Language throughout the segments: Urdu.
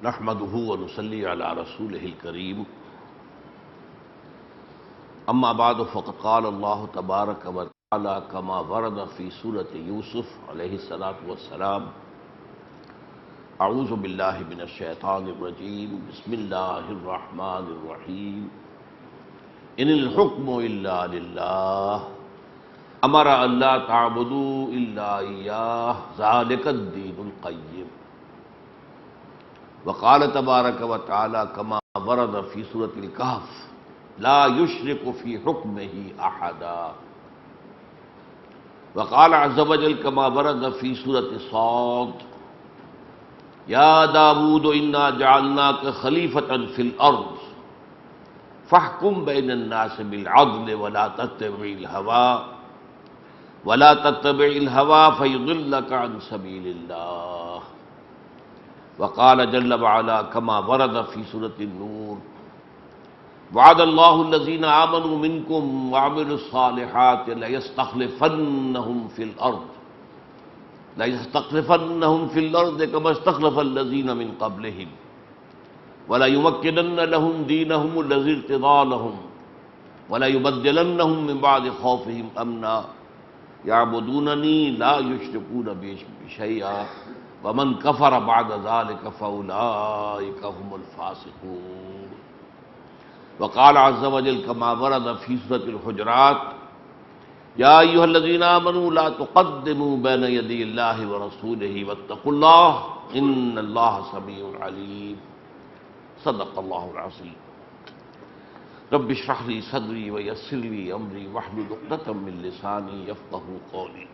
نحمده ونصلي على رسوله الكريم اما بعد فقد قال الله تبارك وتعالى كما ورد في سورة يوسف عليه الصلاة والسلام اعوذ بالله من الشيطان الرجيم بسم الله الرحمن الرحيم ان الحكم الا لله امر ان لا تعبدوا الا اياه ذلك الدين القيم وقال تبارک و تعالی کما ورد فی سورۃ الکہف لا یشرک فی حکمہ احدا وقال عز وجل کما ورد فی سورۃ صاد یا داود انا جعلناک خلیفۃ فی الارض فاحکم بین الناس بالعدل ولا تتبع الهوى فیضلک عن سبیل اللہ وقال جل وعلا كما ورد في سورة النور وعد الله الذين آمنوا منكم وعملوا الصالحات ليستخلفنهم في الأرض كما استخلف الذين من قبلهم وليمكنن لهم دينهم الذي ارتضى لهم وليبدلنهم من بعد خوفهم أمنا يعبدونني لا يشركون بي شيئا ومن کفر بعد ذلك فاولئک هم الفاسقون وقال عز وجل كما ورد في سورة الحجرات يا أيها الذين آمنوا لا تقدموا بين يدي الله ورسوله واتقوا الله إن الله سميع عليم صدق الله العظيم رب اشرح لي صدري ويسر لي أمري واحلل عقدة من لساني يفقهوا قولي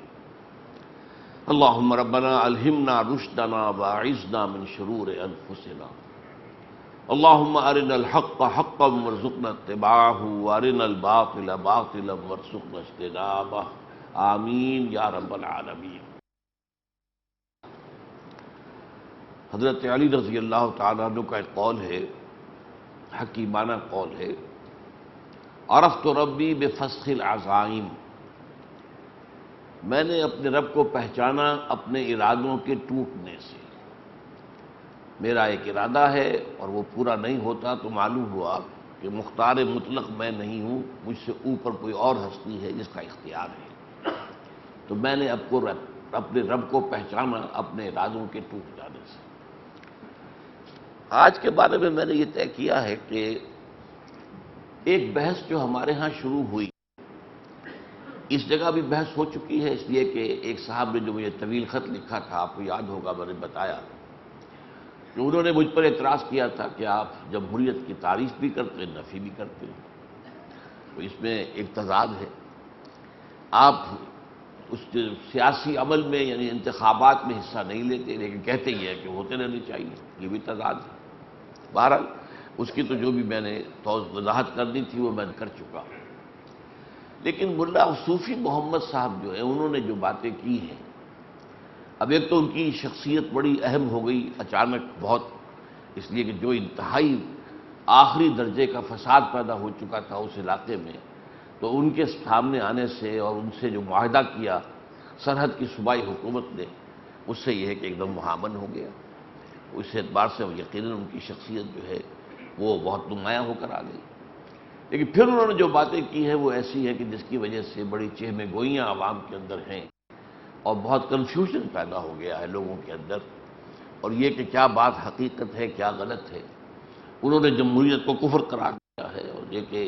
اللهم ربنا الہمنا رشدنا واعذنا من شرور انفسنا اللهم ارنا الحق حقا وارزقنا اتباعه وارنا الباطل باطلا وارزقنا اجتنابه آمین یا رب العالمین۔ حضرت علی رضی اللہ تعالیٰ عنہ کا ایک قول ہے، حکیمانہ قول ہے، عرفت ربی بفسخ العزائم، میں نے اپنے رب کو پہچانا اپنے ارادوں کے ٹوٹنے سے۔ میرا ایک ارادہ ہے اور وہ پورا نہیں ہوتا تو معلوم ہوا کہ مختار مطلق میں نہیں ہوں، مجھ سے اوپر کوئی اور ہستی ہے جس کا اختیار ہے۔ تو میں نے اپنے رب کو پہچانا اپنے ارادوں کے ٹوٹ جانے سے۔ آج کے بارے میں نے یہ طے کیا ہے کہ ایک بحث جو ہمارے ہاں شروع ہوئی، اس جگہ بھی بحث ہو چکی ہے، اس لیے کہ ایک صاحب نے جو مجھے طویل خط لکھا تھا، آپ کو یاد ہوگا میں نے بتایا کہ انہوں نے مجھ پر اعتراض کیا تھا کہ آپ جمہوریت کی تعریف بھی کرتے ہیں، نفی بھی کرتے ہیں، تو اس میں ایک تضاد ہے۔ آپ اس سیاسی عمل میں یعنی انتخابات میں حصہ نہیں لیتے، لیکن کہتے ہی ہے کہ ہوتے رہنے چاہیے، یہ بھی تضاد ہے۔ بہرحال اس کی تو جو بھی میں نے وضاحت کرنی تھی وہ میں کر چکا ہوں۔ لیکن ملا صوفی محمد صاحب جو ہے انہوں نے جو باتیں کی ہیں، اب ایک تو ان کی شخصیت بڑی اہم ہو گئی اچانک بہت، اس لیے کہ جو انتہائی آخری درجے کا فساد پیدا ہو چکا تھا اس علاقے میں، تو ان کے سامنے آنے سے اور ان سے جو معاہدہ کیا سرحد کی صوبائی حکومت نے، اس سے یہ ہے کہ ایک دم مہامن ہو گیا۔ اس اعتبار سے یقیناً ان کی شخصیت جو ہے وہ بہت نمایاں ہو کر آ گئی۔ لیکن پھر انہوں نے جو باتیں کی ہیں وہ ایسی ہے کہ جس کی وجہ سے بڑی چہمے گوئیاں عوام کے اندر ہیں اور بہت کنفیوژن پیدا ہو گیا ہے لوگوں کے اندر، اور یہ کہ کیا بات حقیقت ہے کیا غلط ہے۔ انہوں نے جمہوریت کو کفر قرار دیا ہے، اور یہ کہ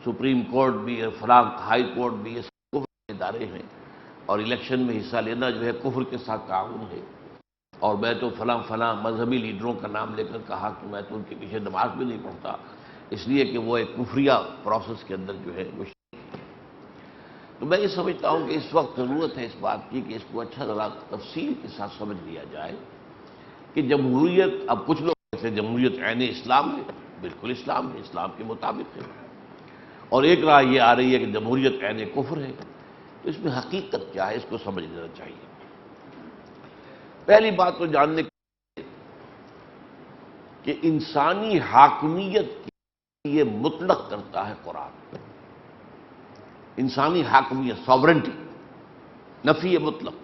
سپریم کورٹ بھی اور فلاں ہائی کورٹ بھی یہ سب کفر کے ادارے ہیں، اور الیکشن میں حصہ لینا جو ہے کفر کے ساتھ تعاون ہے۔ اور میں تو فلاں مذہبی لیڈروں کا نام لے کر کہا کہ میں تو ان کے پیچھے نماز بھی نہیں پڑھتا، اس لیے کہ وہ ایک کفریہ پروسیس کے اندر جو ہے وہ تو میں یہ سمجھتا ہوں کہ اس وقت ضرورت ہے اس بات کی کہ اس کو اچھا ذرا تفصیل کے ساتھ سمجھ لیا جائے کہ جمہوریت، اب کچھ لوگ کہتے ہیں جمہوریت عین اسلام ہے، بالکل اسلام ہے، اسلام کے مطابق ہے، اور ایک رائے یہ آ رہی ہے کہ جمہوریت عین کفر ہے۔ تو اس میں حقیقت کیا ہے اس کو سمجھ لینا چاہیے۔ پہلی بات تو جاننے کہ انسانی حاکمیت یہ مطلق کرتا ہے قرآن، انسانی حاکمیت، ساورنٹی، نفی مطلق،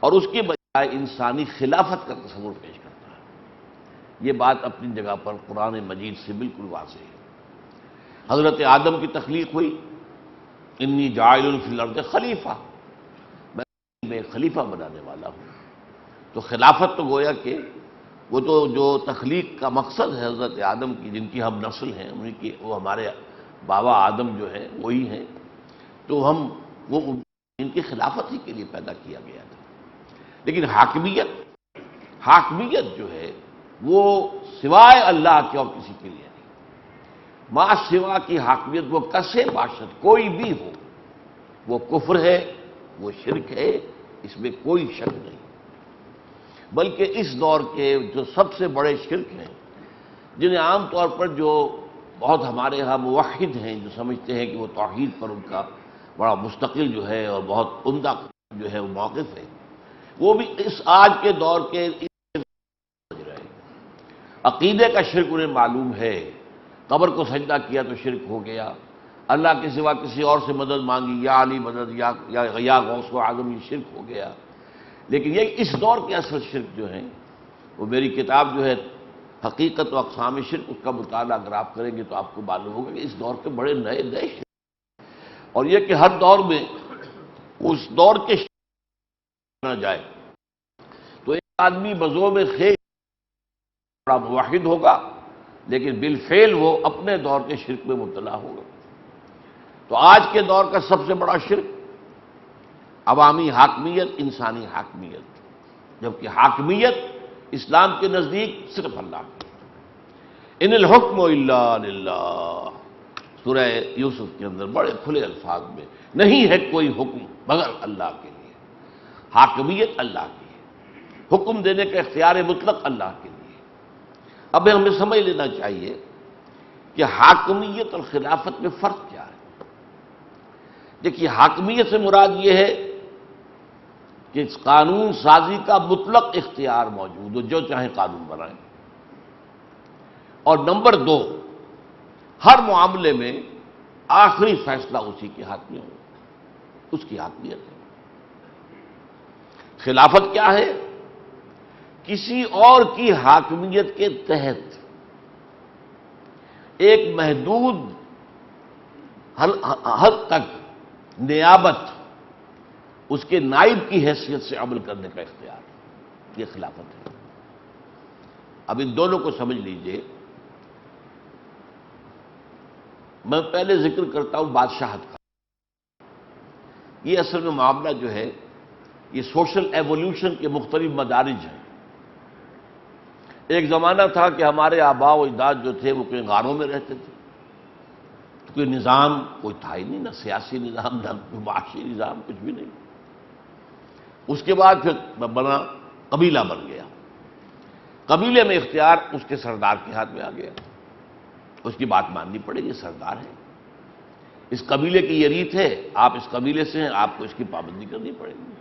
اور اس کے بجائے انسانی خلافت کا تصور پیش کرتا ہے۔ یہ بات اپنی جگہ پر قرآن مجید سے بالکل واضح ہے۔ حضرت آدم کی تخلیق ہوئی، انی جاعل فی الارض خلیفہ، میں خلیفہ بنانے والا ہوں۔ تو خلافت تو گویا کہ وہ تو جو تخلیق کا مقصد ہے حضرت آدم کی، جن کی ہم نسل ہیں، انہیں کی وہ ہمارے بابا آدم جو ہیں وہی ہیں، تو ہم وہ ان کی خلافت ہی کے لیے پیدا کیا گیا تھا۔ لیکن حاکمیت جو ہے وہ سوائے اللہ کے اور کسی کے لیے نہیں۔ ما سوا کی حاکمیت وہ کسے باشد، کوئی بھی ہو، وہ کفر ہے، وہ شرک ہے، اس میں کوئی شک نہیں۔ بلکہ اس دور کے جو سب سے بڑے شرک ہیں، جنہیں عام طور پر جو بہت ہمارے ہاں موحد ہیں جو سمجھتے ہیں کہ وہ توحید پر ان کا بڑا مستقل جو ہے اور بہت عمدہ جو ہے وہ موقف ہے، وہ بھی اس آج کے دور کے سمجھ رہے ہیں۔ عقیدے کا شرک انہیں معلوم ہے، قبر کو سجدہ کیا تو شرک ہو گیا، اللہ کے سوا کسی اور سے مدد مانگی، یا علی مدد، یا غوث و اعظم، یہ شرک ہو گیا۔ لیکن یہ اس دور کے اصل شرک جو ہیں، وہ میری کتاب جو ہے حقیقت و اقسام شرک، اس کا مطالعہ اگر آپ کریں گے تو آپ کو معلوم ہوگا کہ اس دور کے بڑے نئے شرک، اور یہ کہ ہر دور میں اس دور کے شرک نہ جائے تو ایک آدمی بزوم خیر بڑا موحد ہوگا، لیکن بالفعل وہ اپنے دور کے شرک میں مبتلا ہوگا۔ تو آج کے دور کا سب سے بڑا شرک عوامی حاکمیت، انسانی حاکمیت، جبکہ حاکمیت اسلام کے نزدیک صرف اللہ کی۔ ان الحکم الا للہ، سورہ یوسف کے اندر بڑے کھلے الفاظ میں، نہیں ہے کوئی حکم مگر اللہ کے لیے۔ حاکمیت اللہ کی ہے، حکم دینے کا اختیار مطلق اللہ کے لیے۔ اب ہمیں سمجھ لینا چاہیے کہ حاکمیت اور خلافت میں فرق کیا ہے۔ دیکھیے، حاکمیت سے مراد یہ ہے کہ اس قانون سازی کا مطلق اختیار موجود ہو، جو چاہیں قانون بنائیں، اور نمبر دو، ہر معاملے میں آخری فیصلہ اسی کے ہاتھ میں ہو، اس کی حاکمیت ہے۔ خلافت کیا ہے؟ کسی اور کی حاکمیت کے تحت ایک محدود حد تک نیابت، اس کے نائب کی حیثیت سے عمل کرنے کا اختیار، یہ خلافت ہے۔ اب ان دونوں کو سمجھ لیجئے۔ میں پہلے ذکر کرتا ہوں بادشاہت کا۔ یہ اصل میں معاملہ جو ہے یہ سوشل ایوولوشن کے مختلف مدارج ہیں۔ ایک زمانہ تھا کہ ہمارے آباء و اجداد جو تھے وہ کوئی غاروں میں رہتے تھے، کوئی نظام کوئی تھا ہی نہیں، نہ سیاسی نظام، نہ معاشی نظام، کچھ بھی نہیں۔ اس کے بعد پھر بنا قبیلہ بن گیا، قبیلے میں اختیار اس کے سردار کے ہاتھ میں آ گیا، اس کی بات ماننی پڑے گی، سردار ہے، اس قبیلے کی یہ ریت ہے، آپ اس قبیلے سے ہیں، آپ کو اس کی پابندی کرنی پڑے گی۔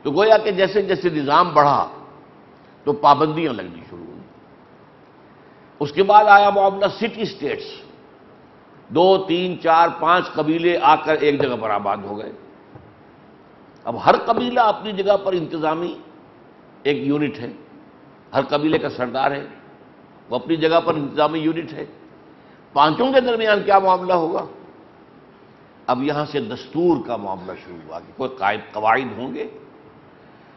تو گویا کہ جیسے جیسے نظام بڑھا تو پابندیاں لگنی شروع ہوئی۔ اس کے بعد آیا معاملہ سٹی سٹیٹس، 2 3 4 5 قبیلے آ کر ایک جگہ پر آباد ہو گئے۔ اب ہر قبیلہ اپنی جگہ پر انتظامی ایک یونٹ ہے، ہر قبیلے کا سردار ہے، وہ اپنی جگہ پر انتظامی یونٹ ہے۔ پانچوں کے درمیان کیا معاملہ ہوگا؟ اب یہاں سے دستور کا معاملہ شروع ہوا کہ کوئی قواعد ہوں گے،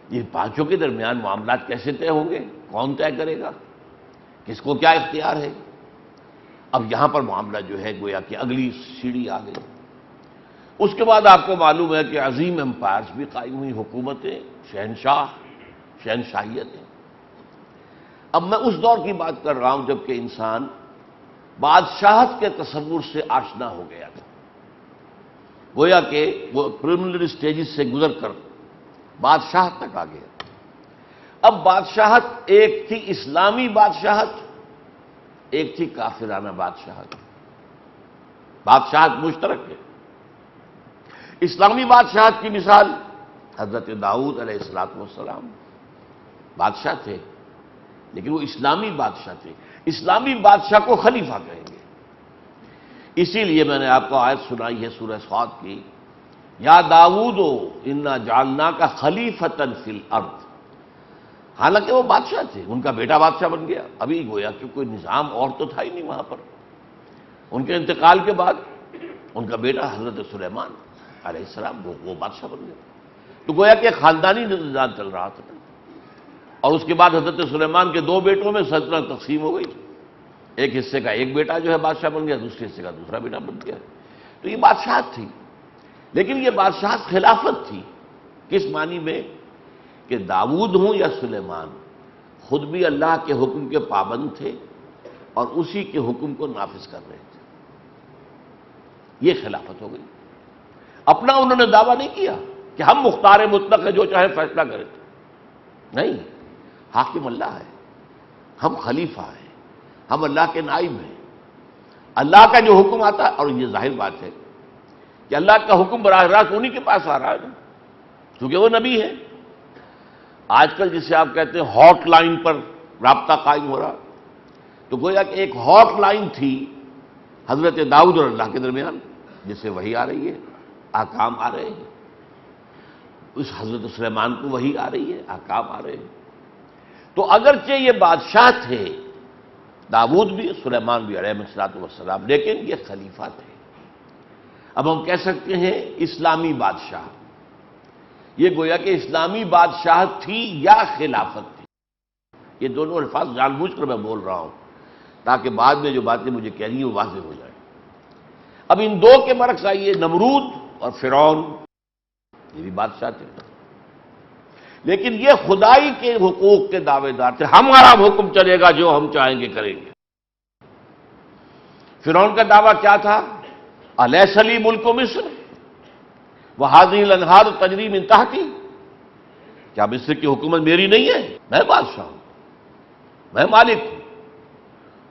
یہ پانچوں کے درمیان معاملات کیسے طے ہوں گے، کون طے کرے گا، کس کو کیا اختیار ہے۔ اب یہاں پر معاملہ جو ہے گویا کہ اگلی سیڑھی آ گئی۔ اس کے بعد آپ کو معلوم ہے کہ عظیم امپائرز بھی قائم ہوئی، حکومتیں، شہنشاہیتیں۔ اب میں اس دور کی بات کر رہا ہوں جب کہ انسان بادشاہت کے تصور سے آشنا ہو گیا تھا، گویا کہ وہ پریلیمنری سٹیجز سے گزر کر بادشاہت تک آ گیا۔ اب بادشاہت ایک تھی اسلامی بادشاہت، ایک تھی کافرانہ بادشاہت۔ بادشاہت مشترک ہے۔ اسلامی بادشاہت کی مثال حضرت داؤد علیہ السلام بادشاہ تھے، لیکن وہ اسلامی بادشاہ تھے۔ اسلامی بادشاہ کو خلیفہ کہیں گے۔ اسی لیے میں نے آپ کو آیت سنائی ہے سورہ صاد کی، یا داؤد انا جعلناک خلیفۃ فی الارض، حالانکہ وہ بادشاہ تھے، ان کا بیٹا بادشاہ بن گیا، ابھی گویا کہ کوئی نظام اور تو تھا ہی نہیں وہاں پر۔ ان کے انتقال کے بعد ان کا بیٹا حضرت سلیمان علیہ السلام وہ بادشاہ بن گیا، تو گویا کہ ایک خاندانی نظام چل رہا تھا۔ اور اس کے بعد حضرت سلیمان کے دو بیٹوں میں سلطنت تقسیم ہو گئی، ایک حصے کا ایک بیٹا جو ہے بادشاہ بن گیا، دوسرے حصے کا دوسرا بیٹا بن گیا۔ تو یہ بادشاہت تھی، لیکن یہ بادشاہت خلافت تھی، کس معنی میں کہ داؤد ہوں یا سلیمان، خود بھی اللہ کے حکم کے پابند تھے اور اسی کے حکم کو نافذ کر رہے تھے، یہ خلافت ہو گئی۔ اپنا انہوں نے دعویٰ نہیں کیا کہ ہم مختار مطلق ہیں، جو چاہے فیصلہ کریں، نہیں، حاکم اللہ ہے، ہم خلیفہ ہیں، ہم اللہ کے نائب ہیں۔ اللہ کا جو حکم آتا ہے، اور یہ ظاہر بات ہے کہ اللہ کا حکم براہ راست انہی کے پاس آ رہا ہے نا، کیونکہ وہ نبی ہے۔ آج کل جسے آپ کہتے ہیں ہاٹ لائن پر رابطہ قائم ہو رہا، تو گویا کہ ایک ہاٹ لائن تھی حضرت داؤد اور اللہ کے درمیان، جس سے وحی آ رہی ہے، احکام آ رہے ہیں۔ اس حضرت سلیمان کو وحی آ رہی ہے، احکام آ رہے ہیں۔ تو اگرچہ یہ بادشاہ تھے، داؤد بھی سلیمان بھی علیہ السلام، لیکن یہ خلیفہ تھے۔ اب ہم کہہ سکتے ہیں اسلامی بادشاہ، یہ گویا کہ اسلامی بادشاہت تھی یا خلافت تھی، یہ دونوں الفاظ جان بوجھ کر میں بول رہا ہوں تاکہ بعد میں جو باتیں مجھے کہنی ہیں وہ واضح ہو جائیں۔ اب ان دو کے برعکس آئیے، نمرود اور فرعون، یہ بھی بادشاہ تھے، لیکن یہ خدائی کے حقوق کے دعوے دار تھے، ہمارا حکم چلے گا، جو ہم چاہیں گے کریں گے۔ فرعون کا دعویٰ کیا تھا؟ الیس لی ملک مصر وہذہ الانہار تجری من تحتی، کیا مصر کی حکومت میری نہیں ہے؟ میں بادشاہ ہوں، میں مالک ہوں،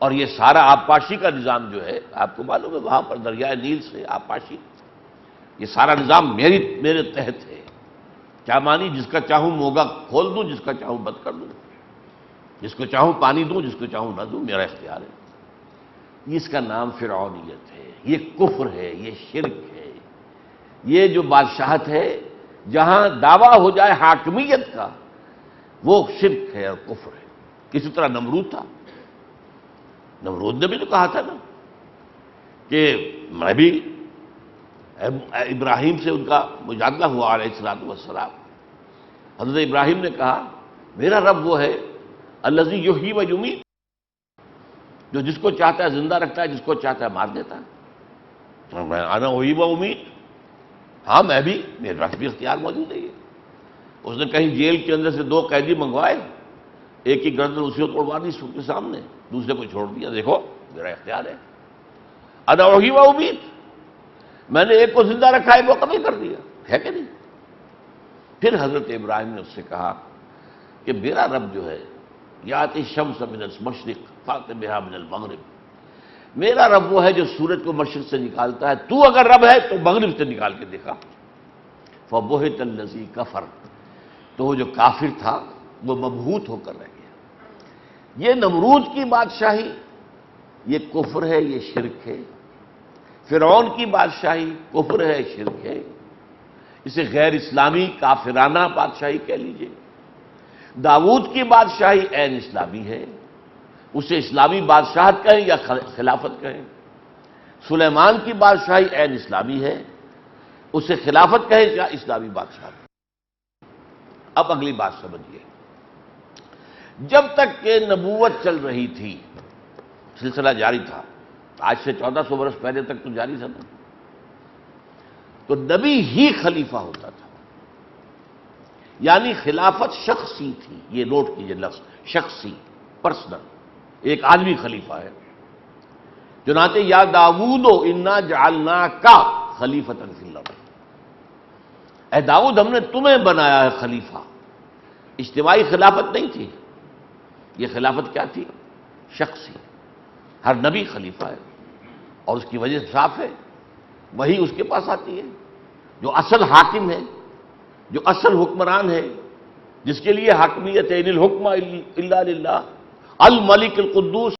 اور یہ سارا آبپاشی کا نظام جو ہے، آپ کو معلوم ہے وہاں پر دریائے نیل سے آبپاشی، یہ سارا نظام میرے تحت ہے۔ کیا مانی؟ جس کا چاہوں موگا کھول دوں، جس کا چاہوں بند کر دوں، جس کو چاہوں پانی دوں، جس کو چاہوں نہ دوں، میرا اختیار ہے۔ اس کا نام فرعونیت ہے، یہ کفر ہے، یہ شرک ہے، یہ جو بادشاہت ہے جہاں دعویٰ ہو جائے حاکمیت کا، وہ شرک ہے اور کفر ہے۔ کسی طرح نمرود تھا، نمرود نے بھی تو کہا تھا نا کہ میں بھی، ابراہیم سے ان کا مجادلہ ہوا علیہ السلام، حضرت ابراہیم نے کہا میرا رب وہ ہے الذی یحیی و یمیت، جو جس کو چاہتا ہے زندہ رکھتا ہے، جس کو چاہتا ہے مار دیتا ہے۔ انا احیی و امیت، ہاں میں بھی، میرے پاس بھی اختیار موجود ہے۔ اس نے کہیں جیل کے اندر سے دو قیدی منگوائے، ایک کی گردن اسی کو توڑوا دی سب کے سامنے، دوسرے کو چھوڑ دیا، دیکھو میرا اختیار ہے، انا احیی و امیت، میں نے ایک کو زندہ رکھا، ایک کو قتل کر دیا، ہے کہ نہیں؟ پھر حضرت ابراہیم نے اس سے کہا کہ میرا رب جو ہے یاتی الشمس من المشرق فأت بہا من المغرب، میرا رب وہ ہے جو سورج کو مشرق سے نکالتا ہے، تو اگر رب ہے تو مغرب سے نکال کے دیکھا۔ فبہت الذی کفر، تو وہ جو کافر تھا وہ مبہوت ہو کر رہ گیا۔ یہ نمرود کی بادشاہی، یہ کفر ہے، یہ شرک ہے۔ فرعون کی بادشاہی کفر ہے، شرک ہے، اسے غیر اسلامی کافرانہ بادشاہی کہہ لیجئے۔ داؤد کی بادشاہی عین اسلامی ہے، اسے اسلامی بادشاہت کہیں یا خلافت کہیں۔ سلیمان کی بادشاہی عین اسلامی ہے، اسے خلافت کہیں یا اسلامی بادشاہت۔ اب اگلی بات سمجھیے، جب تک کہ نبوت چل رہی تھی، سلسلہ جاری تھا، آج سے 1400 برس پہلے تک تو جاری تھا نا، تو نبی ہی خلیفہ ہوتا تھا، یعنی خلافت شخصی تھی۔ یہ نوٹ کیجئے لفظ شخصی، پرسنل، ایک آدمی خلیفہ ہے۔ چنانچہ یا داؤد انا جعلناک خلیفۃ فی الارض، اے داؤد ہم نے تمہیں بنایا ہے خلیفہ۔ اجتماعی خلافت نہیں تھی، یہ خلافت کیا تھی؟ شخصی، ہر نبی خلیفہ ہے، اور اس کی وجہ صاف ہے، وہی اس کے پاس آتی ہے، جو اصل حاکم ہے، جو اصل حکمران ہے، جس کے لیے حاکمیت ہے، ان الحکم الا للہ الملک القدوس